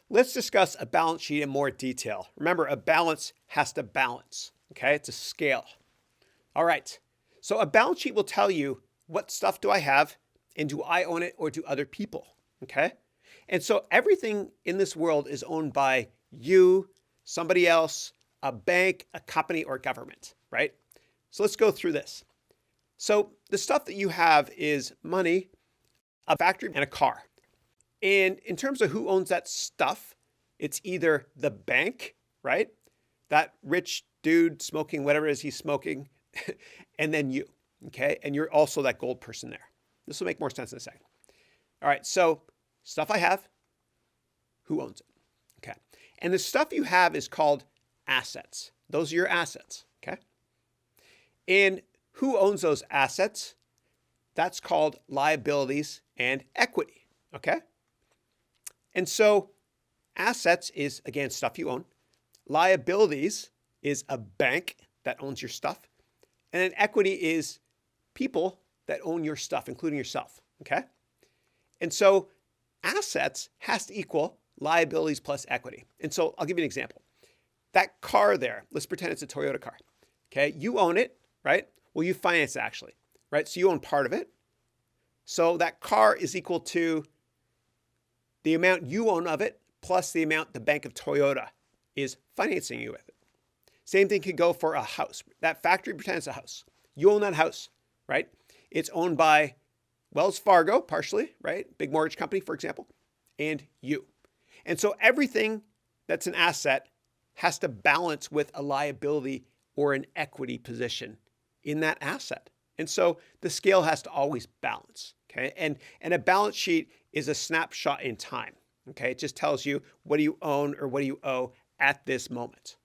Let's discuss a balance sheet in more detail. Remember, a balance has to balance, okay? It's a scale. All right. So a balance sheet will tell you what stuff do I have and do I own it or do other people, okay? And so everything in this world is owned by you, somebody else, a bank, a company, or government, right? So let's go through this. So the stuff that you have is money, a factory, and a car. And in terms of who owns that stuff, it's either the bank, right? That rich dude smoking whatever it is he's smoking, and then you, okay? And you're also that gold person there. This will make more sense in a second. All right, so stuff I have, who owns it? Okay. And the stuff you have is called assets. Those are your assets, okay? And who owns those assets? That's called liabilities and equity, okay? And so assets is, again, stuff you own. Liabilities is a bank that owns your stuff. And then equity is people that own your stuff, including yourself, okay? And so assets has to equal liabilities plus equity. And so I'll give you an example. That car there, let's pretend it's a Toyota car, okay? You own it, right? Well, you finance it actually, right? So you own part of it. So that car is equal to the amount you own of it plus the amount the Bank of Toyota is financing you with it. Same thing could go for a house. That factory pretends it's a house. You own that house, right? It's owned by Wells Fargo, partially, right? Big mortgage company, for example, and you. And so everything that's an asset has to balance with a liability or an equity position in that asset. And so the scale has to always balance, okay? And a balance sheet is a snapshot in time, okay? It just tells you what do you own or what do you owe at this moment.